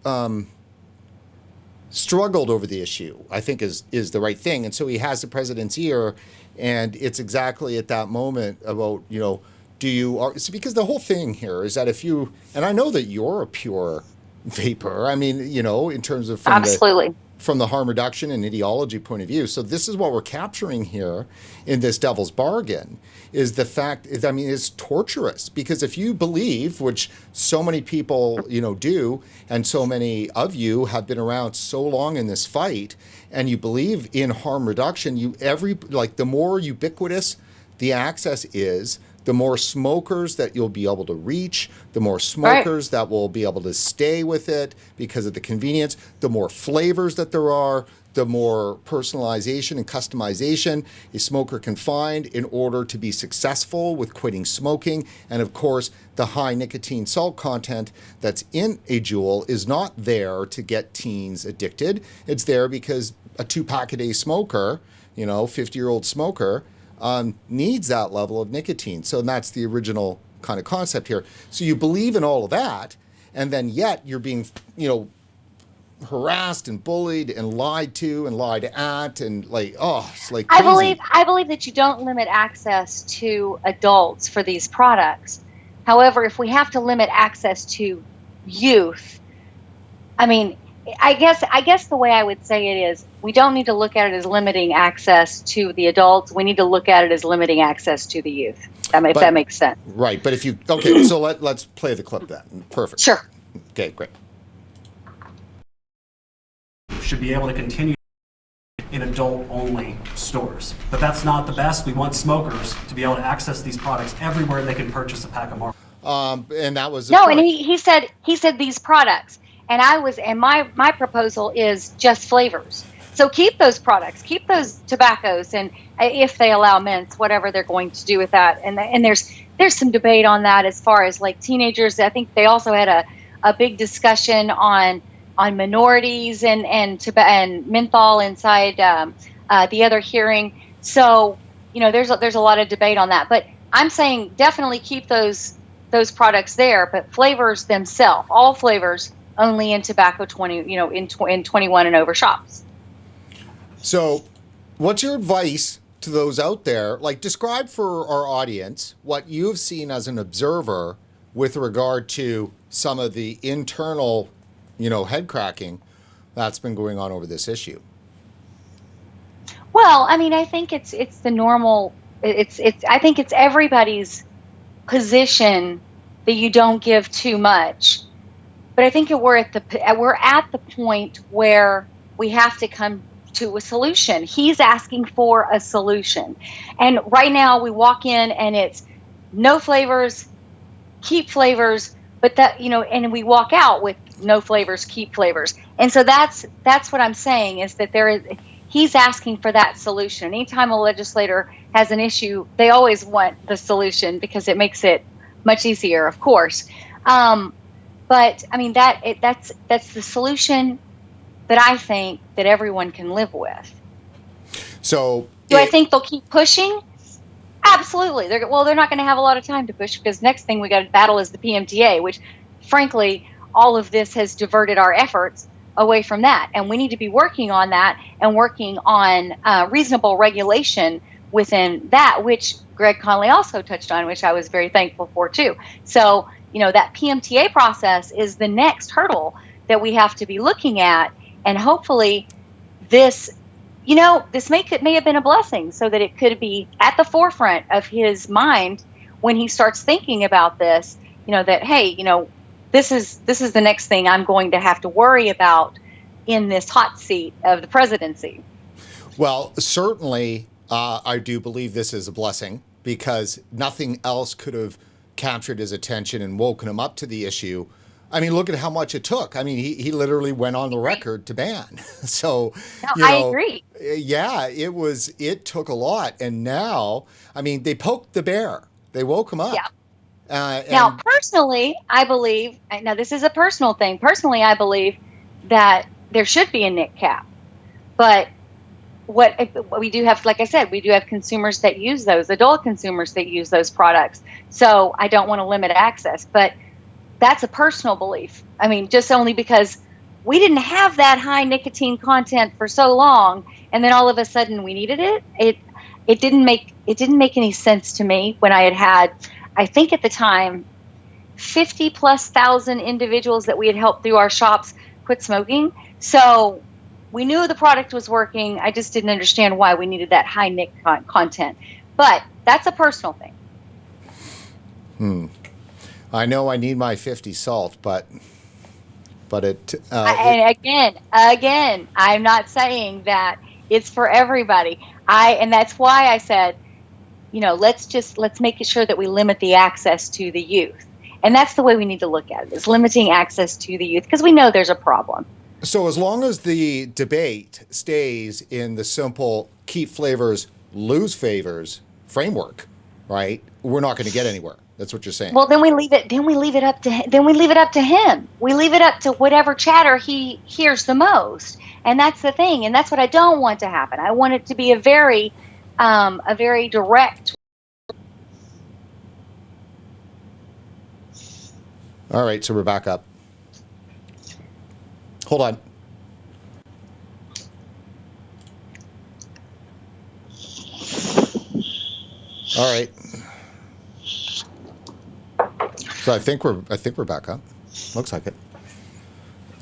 S1: struggled over the issue, I think is the right thing. And so he has the president's ear, and it's exactly at that moment about, it's because the whole thing here is that if you, and I know that you're a pure vapor, I mean, in terms of
S2: Absolutely.
S1: From the harm reduction and ideology point of view. So this is what we're capturing here in this devil's bargain, is the fact, it's torturous, because if you believe, which so many people, do, and so many of you have been around so long in this fight, and you believe in harm reduction, the more ubiquitous the access is, the more smokers that you'll be able to reach, the more smokers that will be able to stay with it because of the convenience, the more flavors that there are, the more personalization and customization a smoker can find in order to be successful with quitting smoking. And of course, the high nicotine salt content that's in a Juul is not there to get teens addicted. It's there because a 2-pack-a-day smoker, 50-year-old smoker, needs that level of nicotine. So that's the original kind of concept here. So you believe in all of that, and then yet you're being, harassed and bullied and lied to and lied at, and it's like crazy.
S2: I believe that you don't limit access to adults for these products. However, if we have to limit access to youth, I guess the way I would say it is, we don't need to look at it as limiting access to the adults. We need to look at it as limiting access to the youth. If that makes sense.
S1: Right, but so let's play the clip then. Perfect.
S2: Sure.
S1: Okay, great.
S9: Should be able to continue in adult-only stores. But that's not the best. We want smokers to be able to access these products everywhere they can purchase a pack of Marlboro.
S1: And that was
S2: and he said these products. And my proposal is just flavors. So keep those products, keep those tobaccos, and if they allow mints, whatever they're going to do with that. And there's some debate on that as far as like teenagers. I think they also had a big discussion on minorities and menthol inside the other hearing. So there's a lot of debate on that. But I'm saying definitely keep those products there, but flavors themselves, all flavors, only in tobacco 20, in 21 and over shops.
S1: So what's your advice to those out there? Like, describe for our audience what you've seen as an observer with regard to some of the internal, head cracking that's been going on over this issue.
S2: Well, I think it's the normal, I think it's everybody's position that you don't give too much. But I think we're at the point where we have to come to a solution. He's asking for a solution. And right now we walk in and it's no flavors, keep flavors, but and we walk out with no flavors, keep flavors. And so that's what I'm saying, is that he's asking for that solution. Anytime a legislator has an issue, they always want the solution because it makes it much easier, of course. But that's the solution that I think that everyone can live with.
S1: So
S2: do I think they'll keep pushing? Absolutely. They're not going to have a lot of time to push, because next thing we got to battle is the PMTA, which frankly, all of this has diverted our efforts away from that. And we need to be working on that and working on reasonable regulation within that, which Greg Conley also touched on, which I was very thankful for too. So, that PMTA process is the next hurdle that we have to be looking at. And hopefully this may have been a blessing, so that it could be at the forefront of his mind when he starts thinking about this, that, hey, this is the next thing I'm going to have to worry about in this hot seat of the presidency.
S1: Well, certainly, I do believe this is a blessing, because nothing else could have captured his attention and woken him up to the issue. Look at how much it took. He literally went on the record to ban. So,
S2: I agree.
S1: Yeah, it took a lot. And now, they poked the bear. They woke him up.
S2: Yeah. Now, personally, I believe, this is a personal thing. Personally, I believe that there should be a NIC cap. But what we do have, like I said, we do have consumers that use those, adult consumers that use those products. So I don't want to limit access, but that's a personal belief. Just only because we didn't have that high nicotine content for so long, and then all of a sudden we needed it. It didn't make any sense to me when I had, I think at the time, 50,000+ individuals that we had helped through our shops quit smoking. So we knew the product was working. I just didn't understand why we needed that high nic content. But that's a personal thing.
S1: I know I need my 50 salt, but
S2: and again, I'm not saying that it's for everybody. And that's why I said, let's make sure that we limit the access to the youth. And that's the way we need to look at it, is limiting access to the youth, because we know there's a problem.
S1: So as long as the debate stays in the simple keep flavors, lose favors framework, right? We're not going to get anywhere. That's what you're saying.
S2: Well, then we leave it up to him. We leave it up to whatever chatter he hears the most. And that's the thing. And that's what I don't want to happen. I want it to be a very direct.
S1: All right, so we're back up. Hold on. All right. So I think we're back up. Looks like it.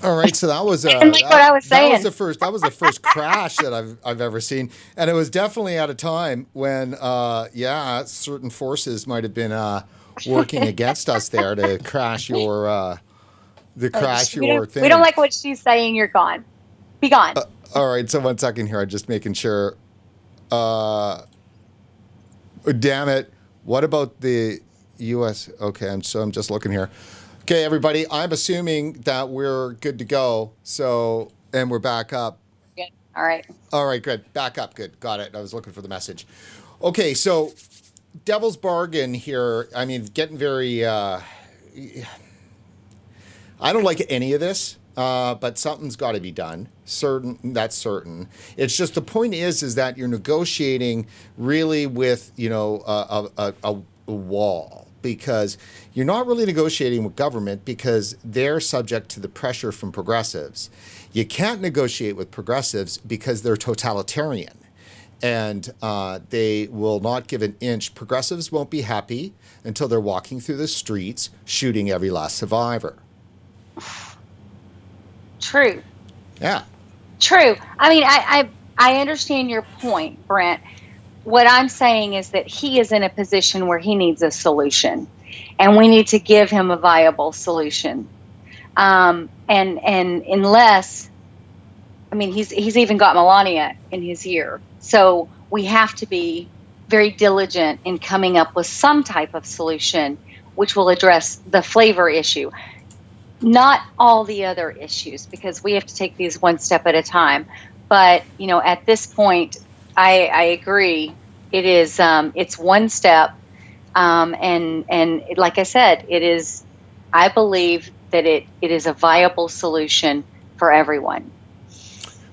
S1: All right, so that was
S2: what I was saying.
S1: That was the first crash that I've ever seen, and it was definitely at a time when certain forces might have been working against us there to crash your thing.
S2: We don't like what she's saying. You're gone. Be gone.
S1: All right, so 1 second here. I'm just making sure. Damn it! What about the U.S.? Okay, I'm just looking here. Okay, everybody, I'm assuming that we're good to go. So, and we're back up.
S2: Good. All right.
S1: All right, good. Back up. Good. Got it. I was looking for the message. Okay, so devil's bargain here. I mean, getting very, I don't like any of this, but something's got to be done. That's certain. It's just the point is that you're negotiating really with, a wall. Because you're not really negotiating with government because they're subject to the pressure from progressives. You can't negotiate with progressives because they're totalitarian and they will not give an inch. Progressives won't be happy until they're walking through the streets shooting every last survivor.
S2: True.
S1: Yeah.
S2: True. I mean, I understand your point, Brent. What I'm saying is that he is in a position where he needs a solution, and we need to give him a viable solution. And unless, I mean, he's even got Melania in his ear, so we have to be very diligent in coming up with some type of solution which will address the flavor issue, not all the other issues, because we have to take these one step at a time. But at this point, I agree. It is. It's one step, and like I said, it is. I believe that it is a viable solution for everyone.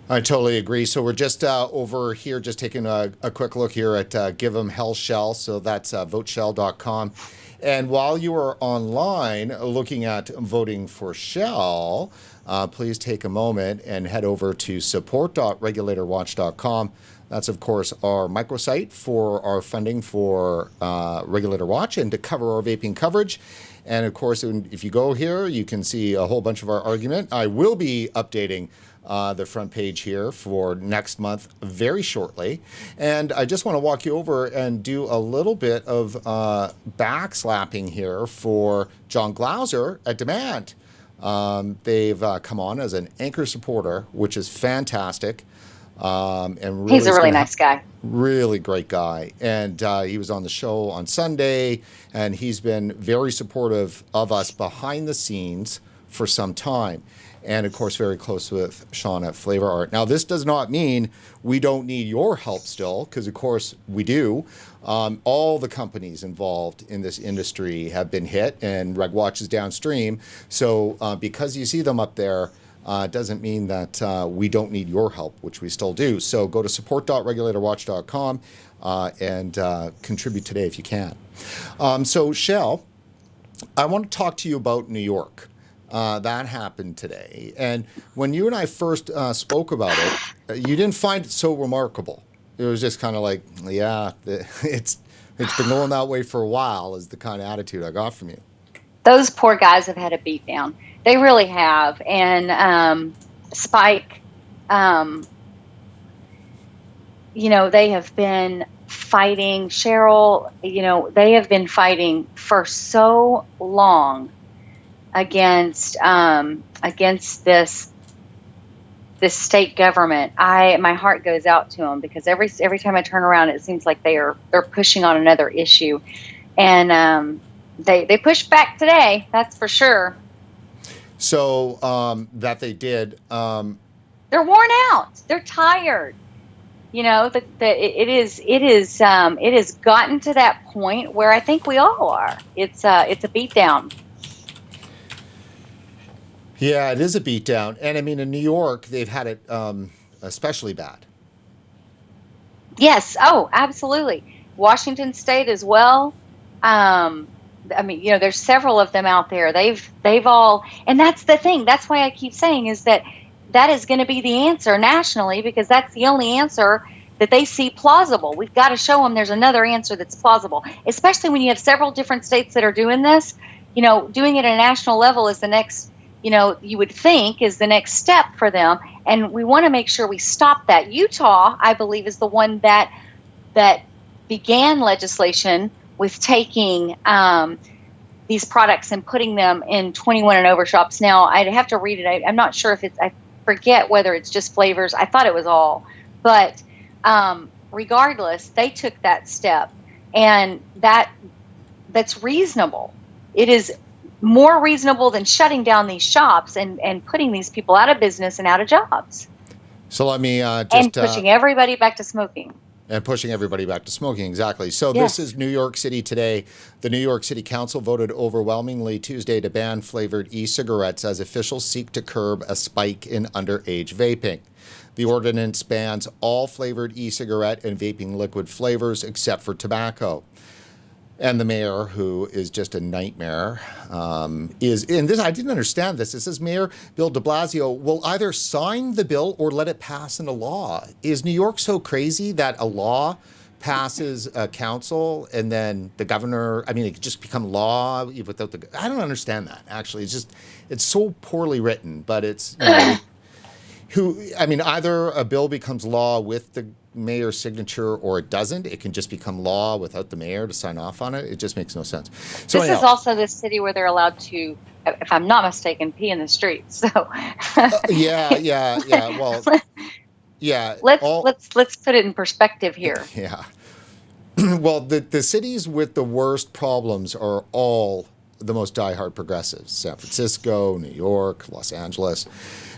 S1: I totally agree. So we're just over here, just taking a quick look here at Give 'em Hell Schell. So that's voteschell.com. And while you are online looking at voting for Schell, please take a moment and head over to support.regulatorwatch.com. That's, of course, our microsite for our funding for Regulator Watch and to cover our vaping coverage. And, of course, if you go here, you can see a whole bunch of our argument. I will be updating the front page here for next month very shortly. And I just want to walk you over and do a little bit of backslapping here for John Glauser at Demand. They've come on as an anchor supporter, which is fantastic. And really
S2: he's a really nice guy.
S1: Really great guy. And he was on the show on Sunday, and he's been very supportive of us behind the scenes for some time. And, of course, very close with Sean at Flavor Art. Now, this does not mean we don't need your help still, because, of course, we do. All the companies involved in this industry have been hit, and RegWatch is downstream. So because you see them up there, doesn't mean that we don't need your help, which we still do. So go to support.regulatorwatch.com and contribute today if you can. So, Schell, I want to talk to you about New York. That happened today. And when you and I first spoke about it, you didn't find it so remarkable. It was just kind of like, yeah, it's been going that way for a while, is the kind of attitude I got from you.
S2: Those poor guys have had a beat down. They really have. And Spike, they have been fighting. Cheryl, they have been fighting for so long against this state government. My heart goes out to them, because every time I turn around, it seems like they're pushing on another issue, and they pushed back today. That's for sure.
S1: So that they did.
S2: They're worn out. They're tired. It has gotten to that point where I think we all are. It's a beatdown.
S1: Yeah, it is a beatdown. And I mean, in New York, they've had it especially bad.
S2: Yes. Oh, absolutely. Washington State as well. There's several of them out there. They've all, and that's the thing. That's why I keep saying is that is going to be the answer nationally, because that's the only answer that they see plausible. We've got to show them there's another answer that's plausible, especially when you have several different states that are doing this. Doing it at a national level is the next, you would think is the next step for them. And we want to make sure we stop that. Utah, I believe, is the one that began legislation with taking these products and putting them in 21 and over shops. Now, I'd have to read it. I'm not sure if I forget whether it's just flavors. I thought it was all. But regardless, they took that step. And that's reasonable. It is more reasonable than shutting down these shops and putting these people out of business and out of jobs.
S1: So let me
S2: and pushing everybody back to smoking.
S1: And pushing everybody back to smoking, exactly. So This is New York City today. The New York City Council voted overwhelmingly Tuesday to ban flavored e-cigarettes as officials seek to curb a spike in underage vaping. The ordinance bans all flavored e-cigarette and vaping liquid flavors except for tobacco. And the mayor, who is just a nightmare, is in this. I didn't understand this. It says Mayor Bill de Blasio will either sign the bill or let it pass into law. Is New York so crazy that a law passes a council and then the governor, it could just become law without I don't understand that, actually. It's so poorly written, but it's, either a bill becomes law with the mayor's signature or it doesn't. It can just become law without the mayor to sign off on it. It just makes no sense. So
S2: this is also the city where they're allowed to, if I'm not mistaken, pee in the streets. So
S1: yeah. Well, yeah.
S2: Let's put it in perspective here.
S1: Yeah. Well, the cities with the worst problems are all the most diehard progressives: San Francisco, New York, Los Angeles.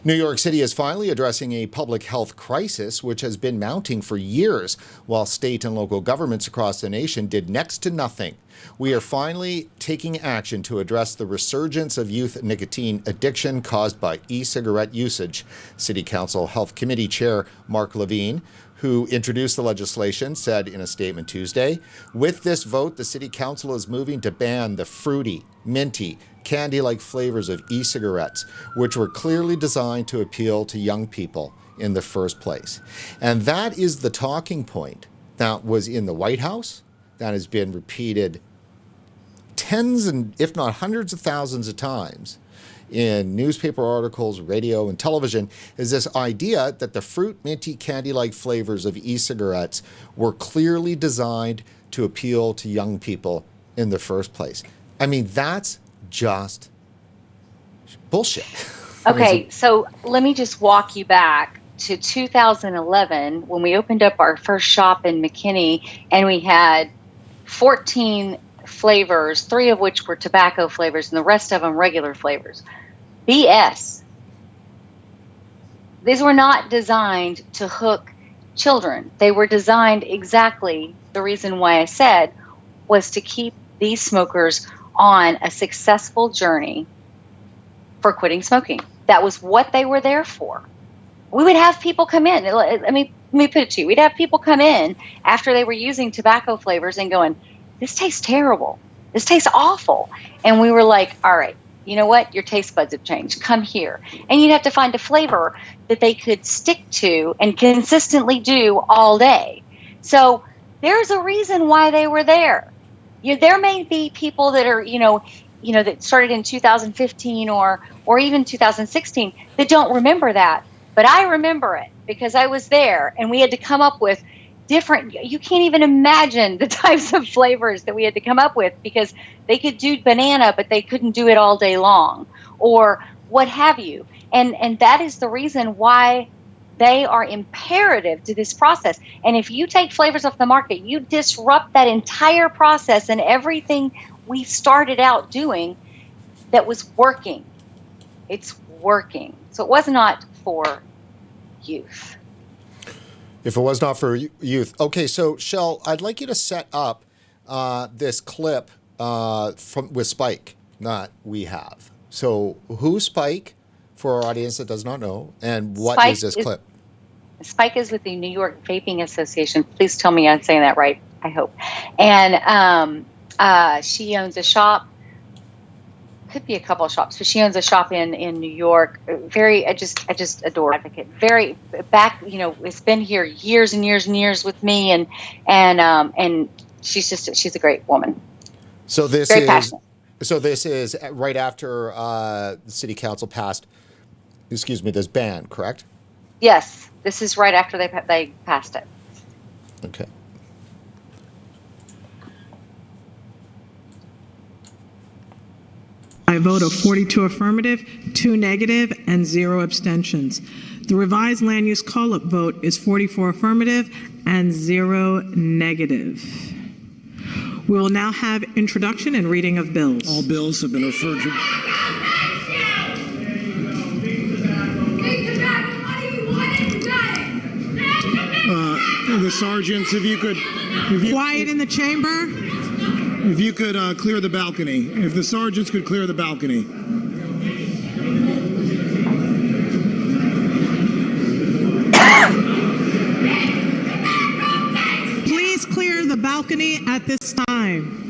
S1: New York City is finally addressing a public health crisis which has been mounting for years, while state and local governments across the nation did next to nothing. We are finally taking action to address the resurgence of youth nicotine addiction caused by e-cigarette usage, City Council Health Committee Chair Mark Levine, who introduced the legislation, said in a statement Tuesday. With this vote, the City Council is moving to ban the fruity, minty, candy-like flavors of e-cigarettes, which were clearly designed to appeal to young people in the first place. And that is the talking point that was in the White House, that has been repeated tens and if not hundreds of thousands of times in newspaper articles, radio, and television, is this idea that the fruit, minty, candy-like flavors of e-cigarettes were clearly designed to appeal to young people in the first place. That's just bullshit.
S2: Okay, so let me just walk you back to 2011 when we opened up our first shop in McKinney, and we had 14 flavors, 3 of which were tobacco flavors and the rest of them regular flavors. BS. These were not designed to hook children. They were designed exactly, the reason why I said, was to keep these smokers on a successful journey for quitting smoking. That was what they were there for. We would have people come in. Let me put it to you. We'd have people come in after they were using tobacco flavors and going, this tastes terrible. This tastes awful. And we were like, all right, you know what? Your taste buds have changed. Come here. And you'd have to find a flavor that they could stick to and consistently do all day. So there's a reason why they were there. There may be people that are, that started in 2015 or even 2016 that don't remember that. But I remember it because I was there, and we had to come up with different, you can't even imagine the types of flavors that we had to come up with, because they could do banana, but they couldn't do it all day long, or what have you. And that is the reason why they are imperative to this process. And if you take flavors off the market, you disrupt that entire process and everything we started out doing that was working. It's working. So it was not for youth.
S1: If it was not for youth. Okay, so Schell, I'd like you to set up this clip with Spike that we have. So who's Spike, for our audience that does not know, and what is this clip?
S2: Spike is with the New York Vaping Association. Please tell me I'm saying that right, I hope. And she owns a shop. Could be a couple of shops, but she owns a shop in New York. I just adore advocate. Very back, it's been here years and years and years with me, and she's a great woman.
S1: So this
S2: very
S1: is
S2: passionate.
S1: So this is right after the city council passed, this ban, correct?
S2: Yes, this is right after they passed it.
S1: Okay.
S10: By a vote of 42 affirmative, 2 negative, and 0 abstentions. The revised land use call-up vote is 44 affirmative and 0 negative. We will now have introduction and reading of bills.
S11: All bills have been referred to. The sergeants, if you could...
S10: Quiet in the chamber.
S11: If you could clear the balcony. If the sergeants could clear the balcony.
S10: Please clear the balcony at this time.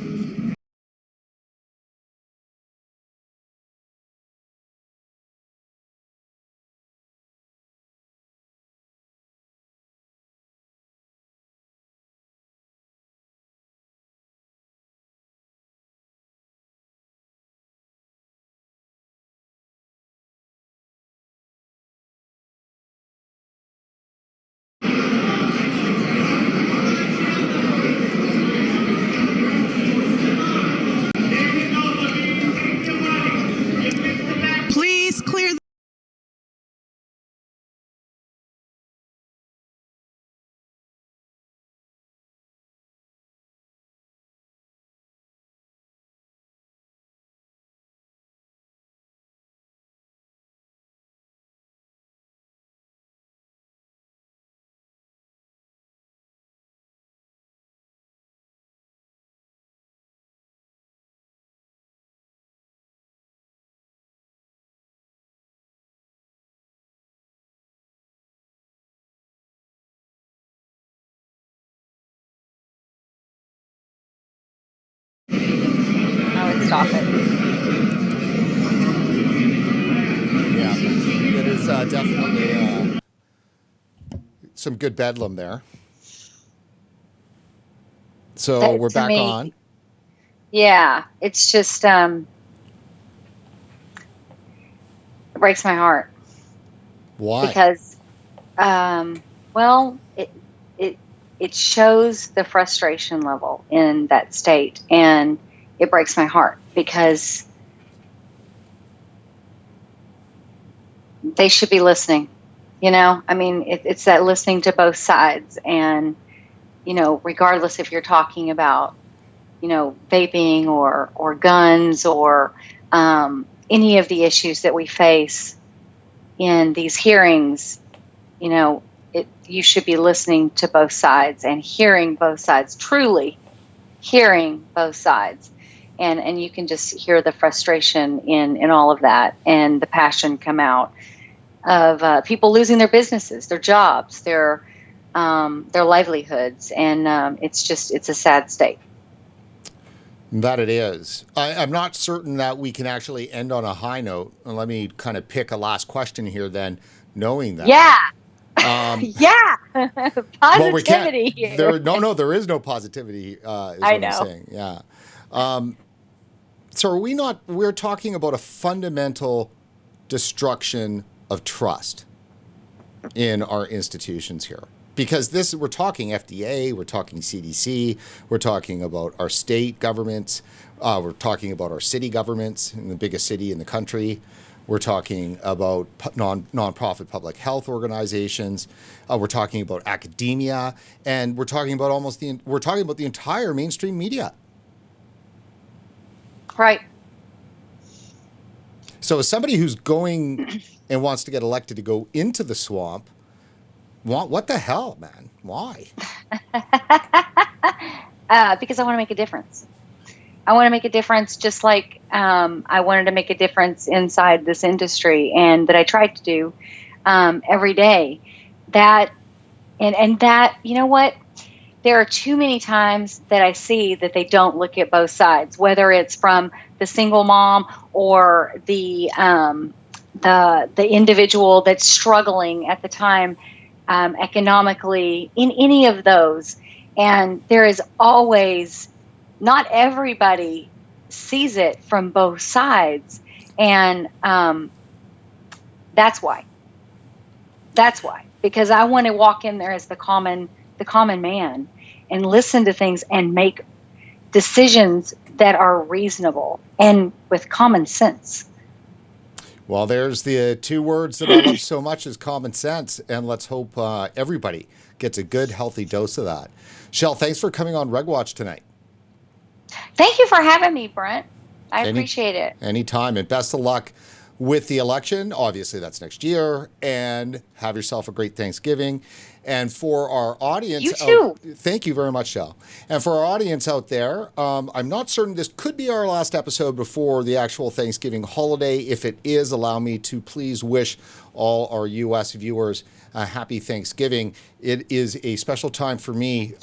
S10: Please clear the
S2: I would stop it.
S1: Yeah, it is definitely some good bedlam there. So we're back on.
S2: Yeah, it's just it breaks my heart.
S1: Why?
S2: Because it shows the frustration level in that state, and it breaks my heart because they should be listening. I mean, it's that listening to both sides, and regardless if you're talking about vaping or guns or any of the issues that we face in these hearings, you should be listening to both sides and hearing both sides, truly hearing both sides. And you can just hear the frustration in all of that, and the passion come out of people losing their businesses, their jobs, their livelihoods. And it's a sad state.
S1: That it is. I'm not certain that we can actually end on a high note. And let me kind of pick a last question here then, knowing that.
S2: Yeah.
S1: Well, we can't.
S2: Positivity here.
S1: There is no positivity, is what
S2: I
S1: I'm
S2: know.
S1: saying. Yeah. So we're talking about a fundamental destruction of trust in our institutions here. Because we're talking FDA, we're talking CDC, we're talking about our state governments, we're talking about our city governments in the biggest city in the country. We're talking about nonprofit public health organizations. We're talking about academia, and we're talking about the entire mainstream media.
S2: Right.
S1: So, as somebody who's going and wants to get elected to go into the swamp, what the hell, man? Why?
S2: Because I want to make a difference. I want to make a difference just like I wanted to make a difference inside this industry, and that I tried to do every day. That, you know what? There are too many times that I see that they don't look at both sides, whether it's from the single mom or the individual that's struggling at the time economically, in any of those. And there is always, not everybody sees it from both sides. And that's why. Because I want to walk in there as the common man and listen to things and make decisions that are reasonable and with common sense.
S1: Well, there's the two words that I love so much is common sense, and let's hope everybody gets a good, healthy dose of that. Schell, thanks for coming on RegWatch tonight.
S2: Thank you for having me, Brent. I appreciate it.
S1: Anytime, and best of luck with the election. Obviously, that's next year, and have yourself a great Thanksgiving. And for our audience,
S2: you too.
S1: Thank you very much, Schell. And for our audience out there, I'm not certain this could be our last episode before the actual Thanksgiving holiday. If it is, allow me to please wish all our U.S. viewers a happy Thanksgiving. It is a special time for me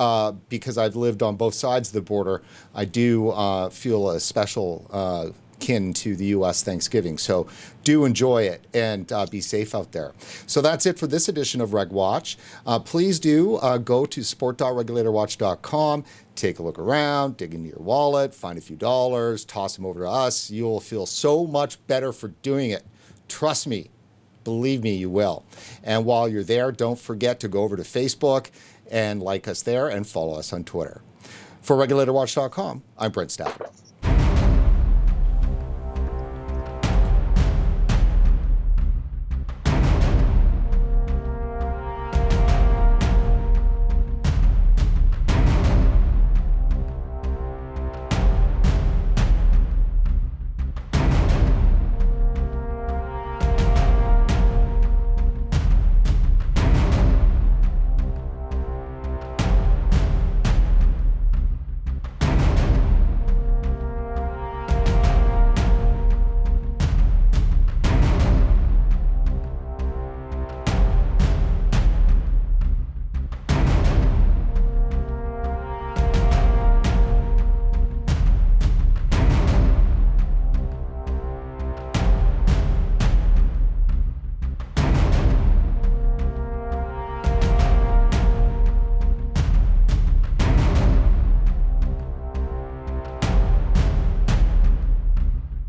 S1: because I've lived on both sides of the border. I do feel a special kin to the U.S. Thanksgiving. So do enjoy it and be safe out there. So that's it for this edition of RegWatch. Please do go to sport.regulatorwatch.com, take a look around, dig into your wallet, find a few dollars, toss them over to us. You'll feel so much better for doing it. Trust me. Believe me, you will. And while you're there, don't forget to go over to Facebook and like us there and follow us on Twitter. For RegulatorWatch.com, I'm Brent Stafford.